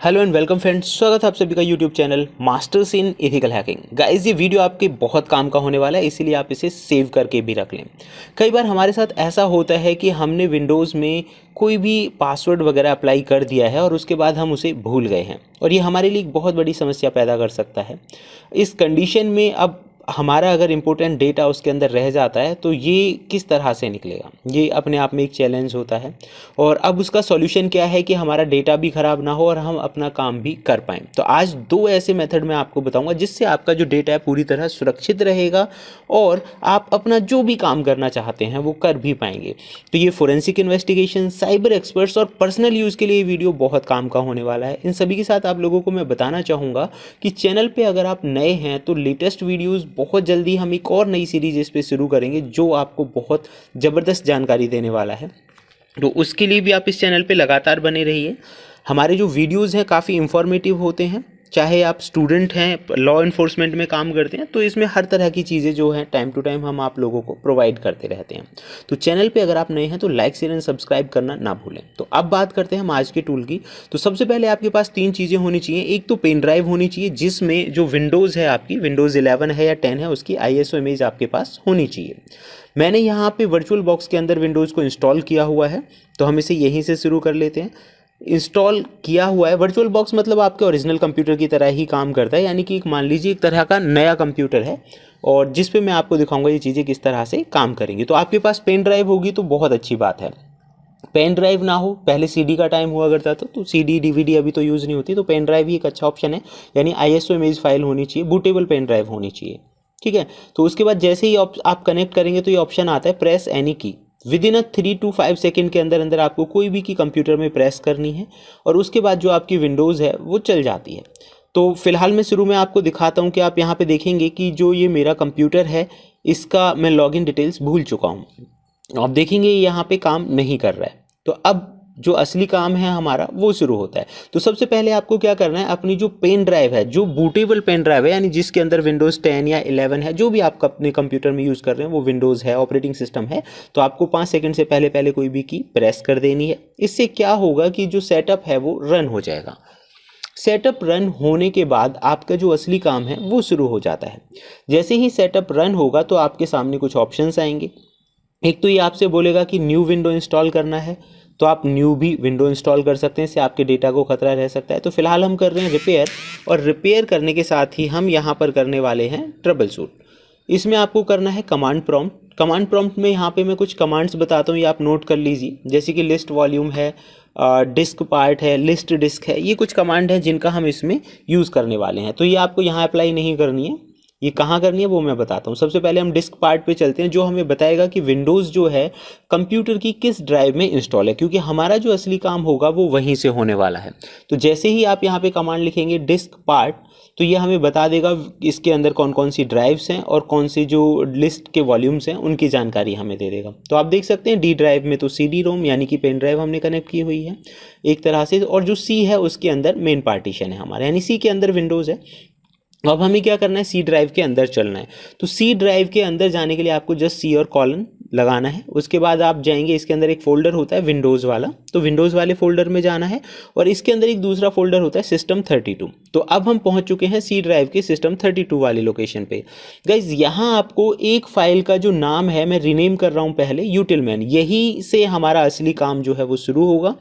Hello and welcome friends, स्वागत है आप सभी का YouTube channel masters in ethical hacking. Guys, ये वीडियो आपके बहुत काम का होने वाला है, इसीलिए आप इसे सेव करके भी रख लें। कई बार हमारे साथ ऐसा होता है कि हमने विंडोज़ में कोई भी पासवर्ड वगैरह अप्लाई कर दिया है और उसके बाद हम उसे भूल गए हैं, और ये हमारे लिए एक बहुत बड़ी समस्या पैदा कर सकता है। इस कंडीशन में अब हमारा अगर इम्पोर्टेंट डेटा उसके अंदर रह जाता है तो ये किस तरह से निकलेगा, ये अपने आप में एक चैलेंज होता है। और अब उसका सॉल्यूशन क्या है कि हमारा डेटा भी ख़राब ना हो और हम अपना काम भी कर पाएँ। तो आज दो ऐसे मेथड मैं आपको बताऊंगा जिससे आपका जो डेटा है पूरी तरह सुरक्षित रहेगा और आप अपना जो भी काम करना चाहते हैं वो कर भी पाएंगे। तो ये फोरेंसिक इन्वेस्टिगेशन, साइबर एक्सपर्ट्स और पर्सनल यूज़ के लिए ये वीडियो बहुत काम का होने वाला है। इन सभी के साथ आप लोगों को मैं बताना चाहूँगा कि चैनल पे अगर आप नए हैं तो लेटेस्ट वीडियोस बहुत जल्दी हम एक और नई सीरीज इस पे शुरू करेंगे जो आपको बहुत ज़बरदस्त जानकारी देने वाला है। तो उसके लिए भी आप इस चैनल पे लगातार बने रहिए। हमारे जो वीडियोस हैं काफ़ी इंफॉर्मेटिव होते हैं। चाहे आप स्टूडेंट हैं, लॉ इन्फोर्समेंट में काम करते हैं, तो इसमें हर तरह की चीज़ें जो हैं टाइम टू टाइम हम आप लोगों को प्रोवाइड करते रहते हैं। तो चैनल पे अगर आप नए हैं तो लाइक शेयर एंड सब्सक्राइब करना ना भूलें। तो अब बात करते हैं हम आज के टूल की। तो सबसे पहले आपके पास तीन चीज़ें होनी चाहिए। एक तो पेन ड्राइव होनी चाहिए जिसमें जो विंडोज़ है, आपकी विंडोज़ 11 है या 10 है, उसकी ISO इमेज आपके पास होनी चाहिए। मैंने यहाँ पे वर्चुअल बॉक्स के अंदर विंडोज़ को इंस्टॉल किया हुआ है, तो हम इसे यहीं से शुरू कर लेते हैं। इंस्टॉल किया हुआ है वर्चुअल बॉक्स, मतलब आपके ओरिजिनल कंप्यूटर की तरह ही काम करता है, यानी कि एक मान लीजिए एक तरह का नया कंप्यूटर है और जिस पे मैं आपको दिखाऊंगा ये चीज़ें किस तरह से काम करेंगी। तो आपके पास पेन ड्राइव होगी तो बहुत अच्छी बात है। पेन ड्राइव ना हो, पहले CD का टाइम हुआ करता था, तो CD DVD अभी तो यूज़ नहीं होती, तो पेन ड्राइव ही एक अच्छा ऑप्शन है। यानी ISO इमेज फाइल होनी चाहिए, बूटेबल पेन ड्राइव होनी चाहिए, ठीक है। तो उसके बाद जैसे ही आप कनेक्ट करेंगे तो ये ऑप्शन आता है प्रेस एनी की। विद इन 3 to 5 सेकेंड के अंदर अंदर आपको कोई भी की कंप्यूटर में प्रेस करनी है और उसके बाद जो आपकी विंडोज़ है वो चल जाती है। तो फिलहाल मैं शुरू में आपको दिखाता हूँ कि आप यहाँ पे देखेंगे कि जो ये मेरा कंप्यूटर है इसका मैं लॉगिन डिटेल्स भूल चुका हूँ। आप देखेंगे यहाँ पे काम नहीं कर रहा है। तो अब जो असली काम है हमारा वो शुरू होता है। तो सबसे पहले आपको क्या करना है, अपनी जो पेन ड्राइव है, जो बूटेबल पेन ड्राइव है, यानी जिसके अंदर विंडोज़ 10 या 11 है, जो भी आप अपने कंप्यूटर में यूज़ कर रहे हैं वो विंडोज़ है, ऑपरेटिंग सिस्टम है, तो आपको 5 सेकंड से पहले पहले कोई भी की प्रेस कर देनी है। इससे क्या होगा कि जो सेटअप है वो रन हो जाएगा। सेटअप रन होने के बाद आपका जो असली काम है वो शुरू हो जाता है। जैसे ही सेटअप रन होगा तो आपके सामने कुछ ऑप्शंस आएंगे। एक तो ये आपसे बोलेगा कि न्यू विंडो इंस्टॉल करना है, तो आप न्यू भी विंडो इंस्टॉल कर सकते हैं, इससे आपके डेटा को खतरा रह सकता है। तो फिलहाल हम कर रहे हैं रिपेयर, और रिपेयर करने के साथ ही हम यहाँ पर करने वाले हैं ट्रबल शूट। इसमें आपको करना है कमांड प्रॉम्प्ट। कमांड प्रॉम्प्ट में यहाँ पे मैं कुछ कमांड्स बताता हूँ, ये आप नोट कर लीजिए। जैसे कि लिस्ट वॉल्यूम है, डिस्क पार्ट है, लिस्ट डिस्क है, ये कुछ कमांड है जिनका हम इसमें यूज़ करने वाले हैं। तो ये आपको यहाँ अप्लाई नहीं करनी है, ये कहाँ करनी है वो मैं बताता हूँ। सबसे पहले हम डिस्क पार्ट पे चलते हैं, जो हमें बताएगा कि विंडोज़ जो है कंप्यूटर की किस ड्राइव में इंस्टॉल है, क्योंकि हमारा जो असली काम होगा वो वहीं से होने वाला है। तो जैसे ही आप यहाँ पे कमांड लिखेंगे डिस्क पार्ट, तो ये हमें बता देगा इसके अंदर कौन कौन सी ड्राइव्स हैं और कौन सी जो लिस्ट के वॉल्यूम्स हैं उनकी जानकारी हमें दे देगा। तो आप देख सकते हैं डी ड्राइव में तो CD रोम यानी कि पेन ड्राइव हमने कनेक्ट की हुई है एक तरह से, और जो C है उसके अंदर मेन पार्टीशन है हमारा, यानी C के अंदर विंडोज़ है। अब हमें क्या करना है, C ड्राइव के अंदर चलना है। तो C ड्राइव के अंदर जाने के लिए आपको जस्ट C और कॉलन लगाना है। उसके बाद आप जाएंगे, इसके अंदर एक फोल्डर होता है विंडोज़ वाला, तो विंडोज़ वाले फोल्डर में जाना है, और इसके अंदर एक दूसरा फोल्डर होता है सिस्टम 32। तो अब हम पहुंच चुके हैं C ड्राइव के सिस्टम 32 वाली लोकेशन पे। गाइज, यहाँ आपको एक फाइल का जो नाम है मैं रीनेम कर रहा हूँ पहले, यूटिलमैन, यही से हमारा असली काम जो है वो शुरू होगा।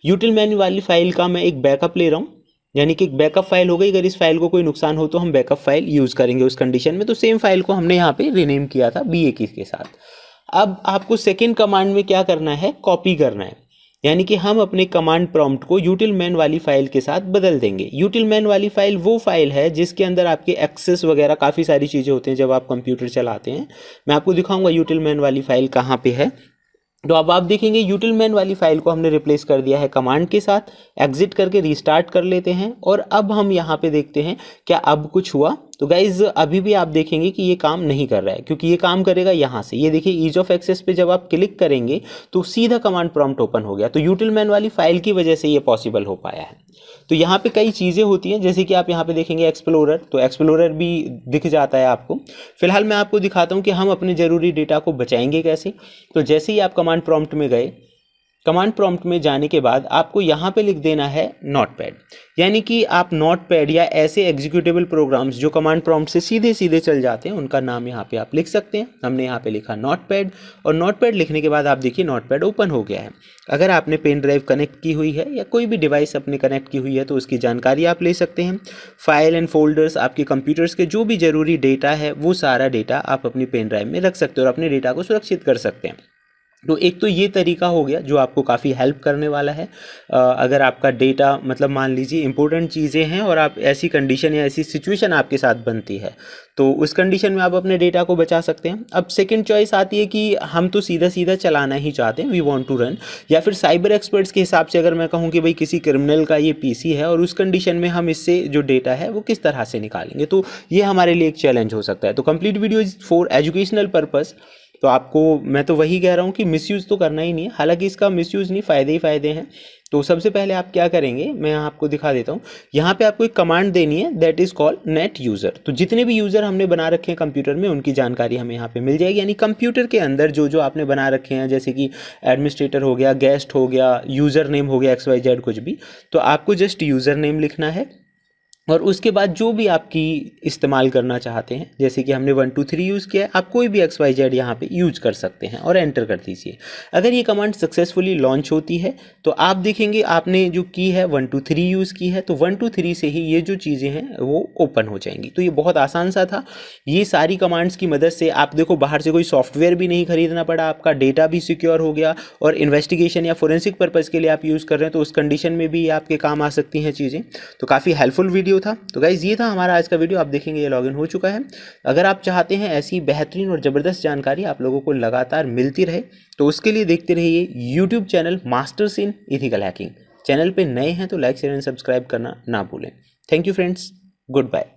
यूटिलमैन वाली फाइल का मैं एक बैकअप ले रहा हूँ, यानी कि एक बैकअप फाइल हो गई। अगर इस फाइल को कोई नुकसान हो तो हम बैकअप फाइल यूज़ करेंगे उस कंडीशन में। तो सेम फाइल को हमने यहाँ पे रीनेम किया था BA की के साथ। अब आपको सेकेंड कमांड में क्या करना है, कॉपी करना है, यानी कि हम अपने कमांड प्रॉम्प्ट को यूटिलमैन वाली फाइल के साथ बदल देंगे। यूटिलमैन वाली फाइल वो फाइल है जिसके अंदर आपके एक्सेस वगैरह काफ़ी सारी चीज़ें होती हैं जब आप कंप्यूटर चलाते हैं। मैं आपको दिखाऊंगा यूटिलमैन वाली फाइल कहाँ पे है। तो अब आप देखेंगे यूटिलमैन वाली फाइल को हमने रिप्लेस कर दिया है कमांड के साथ। एग्जिट करके रीस्टार्ट कर लेते हैं, और अब हम यहाँ पे देखते हैं क्या अब कुछ हुआ। तो गाइज, अभी भी आप देखेंगे कि ये काम नहीं कर रहा है, क्योंकि ये काम करेगा यहाँ से। ये देखिए ईज ऑफ एक्सेस पे जब आप क्लिक करेंगे तो सीधा कमांड प्रॉम्प्ट ओपन हो गया। तो यूटिलमैन वाली फाइल की वजह से ये पॉसिबल हो पाया है। तो यहाँ पे कई चीज़ें होती हैं, जैसे कि आप यहाँ पे देखेंगे एक्सप्लोरर, तो एक्सप्लोरर भी दिख जाता है आपको। फिलहाल मैं आपको दिखाता हूँ कि हम अपने ज़रूरी डेटा को बचाएंगे कैसे। तो जैसे ही आप कमांड प्रॉम्प्ट में गए, कमांड प्रॉम्प्ट में जाने के बाद आपको यहाँ पे लिख देना है नोटपैड, यानी कि आप नोटपैड या ऐसे एग्जीक्यूटेबल प्रोग्राम्स जो कमांड प्रॉम्प्ट से सीधे सीधे चल जाते हैं उनका नाम यहाँ पे आप लिख सकते हैं। हमने यहाँ पे लिखा नोटपैड, और नोटपैड लिखने के बाद आप देखिए नोटपैड ओपन हो गया है। अगर आपने पेन ड्राइव कनेक्ट की हुई है या कोई भी डिवाइस अपने कनेक्ट की हुई है तो उसकी जानकारी आप ले सकते हैं। फाइल एंड फोल्डर्स, आपके कंप्यूटर्स के जो भी ज़रूरी डेटा है वो सारा डेटा आप अपनी पेन ड्राइव में रख सकते हो और अपने डेटा को सुरक्षित कर सकते हैं। तो एक तो ये तरीका हो गया जो आपको काफ़ी हेल्प करने वाला है। अगर आपका डेटा मतलब मान लीजिए इंपॉर्टेंट चीज़ें हैं और आप ऐसी कंडीशन या ऐसी सिचुएशन आपके साथ बनती है तो उस कंडीशन में आप अपने डेटा को बचा सकते हैं। अब सेकंड चॉइस आती है कि हम तो सीधा सीधा चलाना ही चाहते हैं, वी वांट टू रन, या फिर साइबर एक्सपर्ट्स के हिसाब से अगर मैं कहूँ कि भाई किसी क्रिमिनल का ये पीसी है और उस कंडीशन में हम इससे जो डेटा है वो किस तरह से निकालेंगे, तो ये हमारे लिए एक चैलेंज हो सकता है। तो complete video is for educational purpose. तो आपको मैं तो वही कह रहा हूँ कि मिसयूज़ तो करना ही नहीं है, हालांकि इसका मिसयूज़ नहीं, फ़ायदे ही फ़ायदे हैं। तो सबसे पहले आप क्या करेंगे, मैं आपको दिखा देता हूँ। यहाँ पे आपको एक कमांड देनी है that is called net user. तो जितने भी यूज़र हमने बना रखे हैं कंप्यूटर में उनकी जानकारी हमें यहाँ पे मिल जाएगी, यानी कंप्यूटर के अंदर जो जो आपने बना रखे हैं, जैसे कि एडमिनिस्ट्रेटर हो गया, गेस्ट हो गया, यूज़र नेम हो गया, XYZ कुछ भी, तो आपको जस्ट यूज़र नेम लिखना है और उसके बाद जो भी आपकी इस्तेमाल करना चाहते हैं, जैसे कि हमने 1 2 3 यूज़ किया है, आप कोई भी XYZ यहाँ पे यूज कर सकते हैं और एंटर कर दीजिए। अगर ये कमांड सक्सेसफुली लॉन्च होती है तो आप देखेंगे आपने जो की है 1 2 3 यूज़ की है, तो 1 2 3 से ही ये जो चीज़ें हैं वो ओपन हो जाएंगी। तो ये बहुत आसान सा था। ये सारी कमांड्स की मदद से आप देखो बाहर से कोई सॉफ्टवेयर भी नहीं खरीदना पड़ा, आपका डेटा भी सिक्योर हो गया, और इन्वेस्टिगेशन या फोरेंसिक पर्पज़ के लिए आप यूज़ कर रहे हैं तो उस कंडीशन में भी आपके काम आ सकती हैं चीज़ें। तो काफ़ी हेल्पफुल वीडियो था। तो गाइज ये था हमारा आज का वीडियो। आप देखेंगे ये लॉगिन हो चुका है। अगर आप चाहते हैं ऐसी बेहतरीन और ज़बरदस्त जानकारी आप लोगों को लगातार मिलती रहे तो उसके लिए देखते रहिए YouTube channel masters in ethical hacking. Channel पे नए हैं तो लाइक शेयर एंड सब्सक्राइब करना ना भूलें। Thank you friends, good bye.